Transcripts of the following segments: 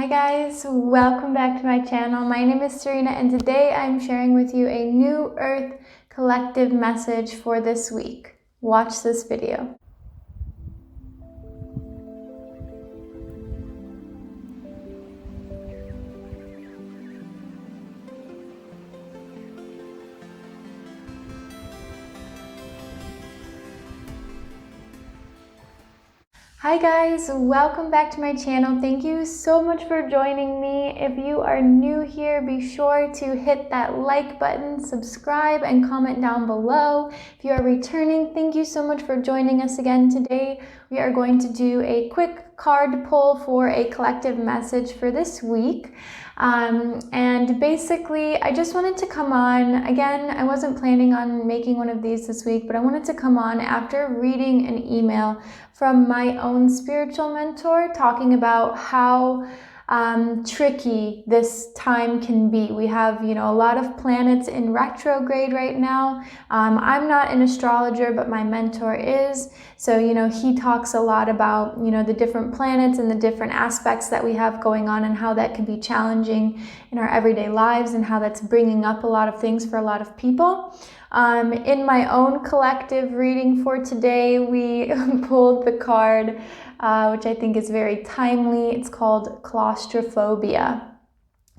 Hi guys, welcome back to my channel. My name is Serena and today I'm sharing with you a new Earth collective message for this week. Watch this video. Hi guys, welcome back to my channel. Thank you so much for joining me. If you are new here, be sure to hit that like button, subscribe, and comment down below. If you are returning, thank you so much for joining us again today. We are going to do a quick card pull for a collective message for this week. And basically, I just wanted to come on. Again, I wasn't planning on making one of these this week, but I wanted to come on after reading an email from my own spiritual mentor talking about how tricky this time can be. We have, a lot of planets in retrograde right now. I'm not an astrologer, but my mentor is. So, he talks a lot about, the different planets and the different aspects that we have going on and how that can be challenging in our everyday lives and how that's bringing up a lot of things for a lot of people. In my own collective reading for today, we pulled the card, which I think is very timely. It's called Claustrophobia.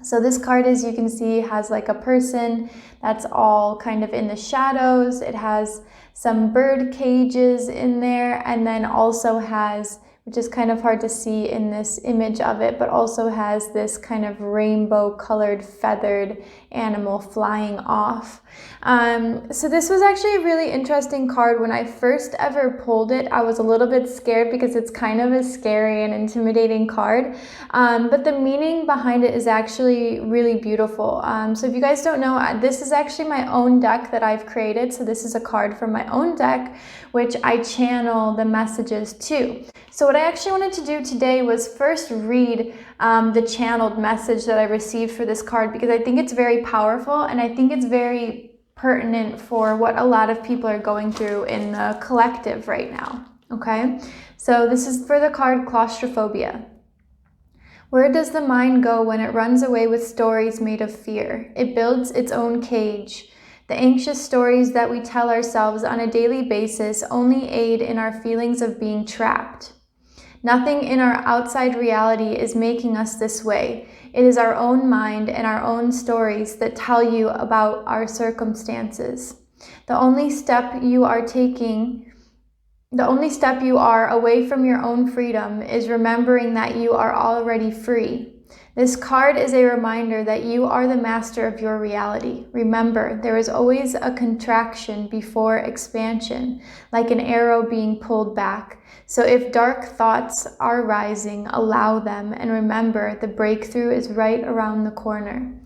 So this card, as you can see, has like a person that's all kind of in the shadows. It has some bird cages in there, and then also has, which is kind of hard to see in this image of it, but also has this kind of rainbow colored feathered animal flying off. So this was actually a really interesting card. When I first ever pulled it, I was a little bit scared because it's kind of a scary and intimidating card. But the meaning behind it is actually really beautiful. So if you guys don't know, this is actually my own deck that I've created. So this is a card from my own deck, which I channel the messages to. So what I actually wanted to do today was first read the channeled message that I received for this card, because I think it's very powerful and I think it's very pertinent for what a lot of people are going through in the collective right now. Okay, so this is for the card Claustrophobia. Where does the mind go when it runs away with stories made of fear? It builds its own cage. The anxious stories that we tell ourselves on a daily basis only aid in our feelings of being trapped. Nothing in our outside reality is making us this way. It is our own mind and our own stories that tell you about our circumstances. The only step you are away from your own freedom is remembering that you are already free. This card is a reminder that you are the master of your reality. Remember, there is always a contraction before expansion, like an arrow being pulled back. So if dark thoughts are rising, allow them, and remember the breakthrough is right around the corner.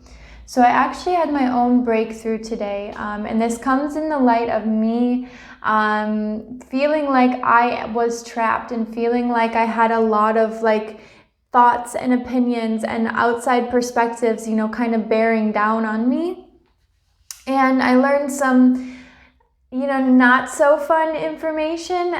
So I actually had my own breakthrough today, and this comes in the light of me feeling like I was trapped and feeling like I had a lot of thoughts and opinions and outside perspectives, kind of bearing down on me. And I learned some, not so fun information,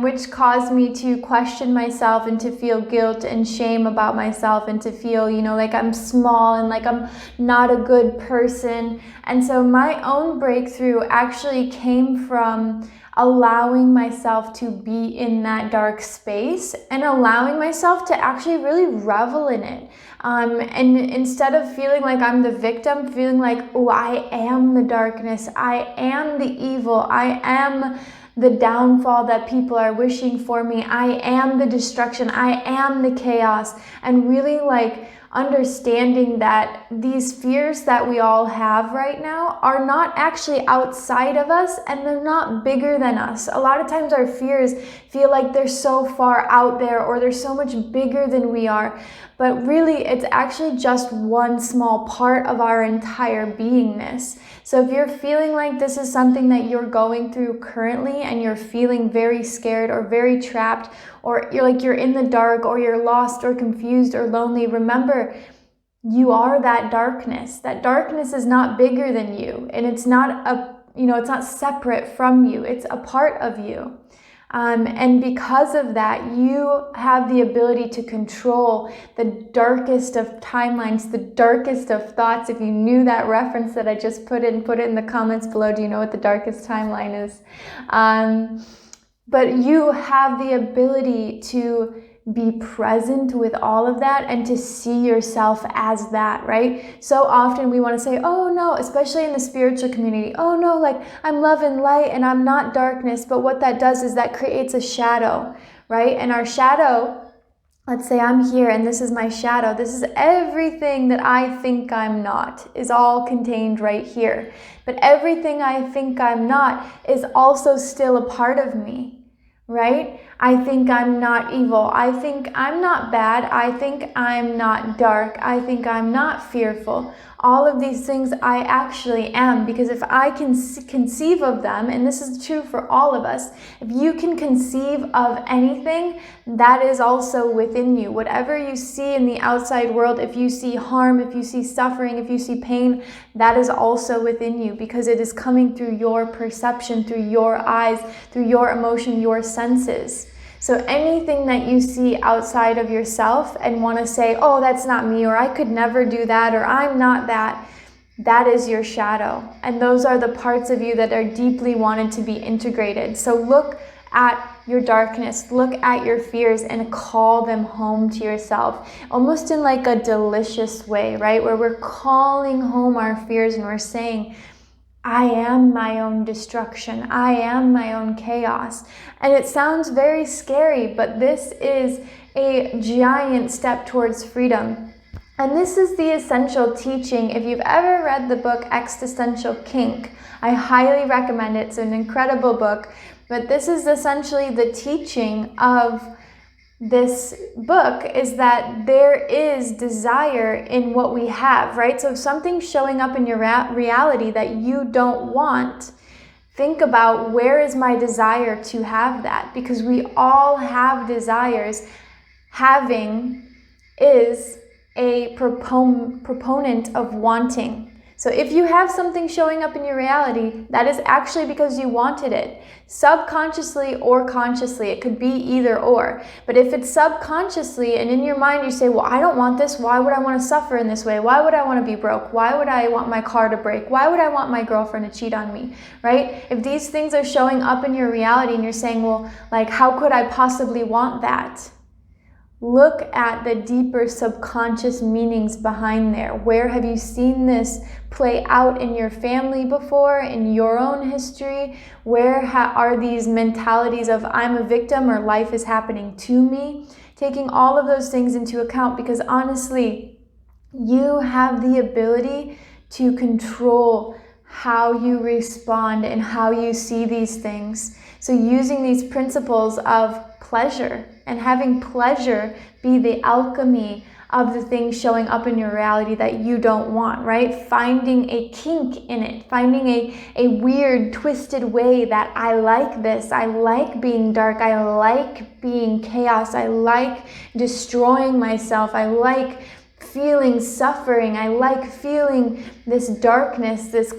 which caused me to question myself and to feel guilt and shame about myself and to feel, like I'm small and like I'm not a good person. And so my own breakthrough actually came from allowing myself to be in that dark space and allowing myself to actually really revel in it. And instead of feeling like I'm the victim, feeling like, oh, I am the darkness, I am the evil, I am the downfall that people are wishing for me, I am the destruction, I am the chaos, and really understanding that these fears that we all have right now are not actually outside of us and they're not bigger than us. A lot of times our fears feel like they're so far out there or they're so much bigger than we are, but really it's actually just one small part of our entire beingness. So if you're feeling like this is something that you're going through currently and you're feeling very scared or very trapped, or you're in the dark or you're lost or confused or lonely, remember, you are that darkness. That darkness is not bigger than you, and it's not it's not separate from you. It's a part of you. And because of that, you have the ability to control the darkest of timelines, the darkest of thoughts. If you knew that reference that I just put it in the comments below. Do you know what the darkest timeline is? But you have the ability to be present with all of that and to see yourself as that, right? So often we want to say, oh no, especially in the spiritual community, oh no, like I'm love and light and I'm not darkness. But what that does is that creates a shadow, right? And our shadow, let's say I'm here and this is my shadow. This is everything that I think I'm not, is all contained right here. But everything I think I'm not is also still a part of me, right? I think I'm not evil. I think I'm not bad. I think I'm not dark. I think I'm not fearful. All of these things I actually am, because if I can conceive of them, and this is true for all of us, if you can conceive of anything, that is also within you. Whatever you see in the outside world, if you see harm, if you see suffering, if you see pain, that is also within you, because it is coming through your perception, through your eyes, through your emotion, your senses. So anything that you see outside of yourself and want to say, oh, that's not me, or I could never do that, or I'm not that, that is your shadow. And those are the parts of you that are deeply wanted to be integrated. So look at your darkness, look at your fears and call them home to yourself, almost in like a delicious way, right? Where we're calling home our fears and we're saying, I am my own destruction. I am my own chaos. And it sounds very scary, but this is a giant step towards freedom. And this is the essential teaching. If you've ever read the book Existential Kink, I highly recommend it. It's an incredible book. But this is essentially the teaching of this book, is that there is desire in what we have, right? So if something's showing up in your reality that you don't want, think about, where is my desire to have that? Because we all have desires. Having is a proponent of wanting. So if you have something showing up in your reality, that is actually because you wanted it, subconsciously or consciously. It could be either or. But if it's subconsciously and in your mind you say, well, I don't want this. Why would I want to suffer in this way? Why would I want to be broke? Why would I want my car to break? Why would I want my girlfriend to cheat on me, right? If these things are showing up in your reality and you're saying, well, like, how could I possibly want that? Look at the deeper subconscious meanings behind there. Where have you seen this play out in your family before, in your own history? Where are these mentalities of I'm a victim or life is happening to me? Taking all of those things into account, because honestly, you have the ability to control how you respond and how you see these things. So using these principles of pleasure and having pleasure be the alchemy of the things showing up in your reality that you don't want, right? Finding a kink in it, finding a weird, twisted way that I like this, I like being dark, I like being chaos, I like destroying myself, I like feeling suffering, I like feeling this darkness, this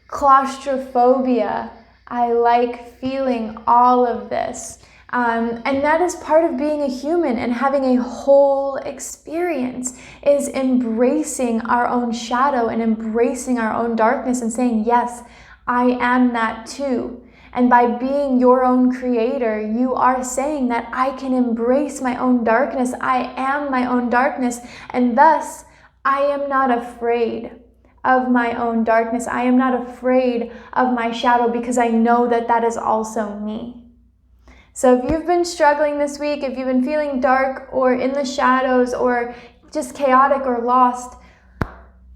claustrophobia, I like feeling all of this. And that is part of being a human and having a whole experience, is embracing our own shadow and embracing our own darkness and saying, yes, I am that too. And by being your own creator, you are saying that I can embrace my own darkness. I am my own darkness. And thus, I am not afraid of my own darkness. I am not afraid of my shadow, because I know that that is also me. So if you've been struggling this week, if you've been feeling dark or in the shadows or just chaotic or lost,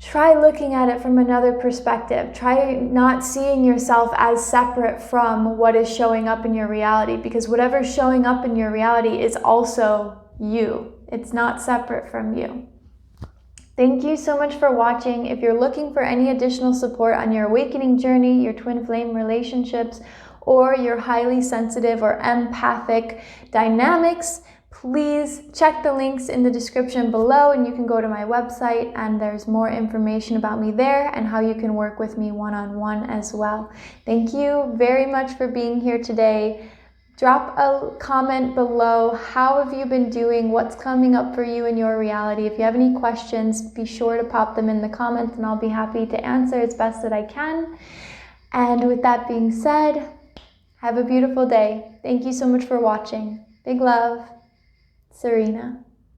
try looking at it from another perspective. Try not seeing yourself as separate from what is showing up in your reality, because whatever's showing up in your reality is also you. It's not separate from you. Thank you so much for watching. If you're looking for any additional support on your awakening journey, your twin flame relationships, or your highly sensitive or empathic dynamics, please check the links in the description below, and you can go to my website and there's more information about me there and how you can work with me one-on-one as well. Thank you very much for being here today. Drop a comment below. How have you been doing? What's coming up for you in your reality? If you have any questions, be sure to pop them in the comments and I'll be happy to answer as best that I can. And with that being said, have a beautiful day. Thank you so much for watching. Big love, Serena.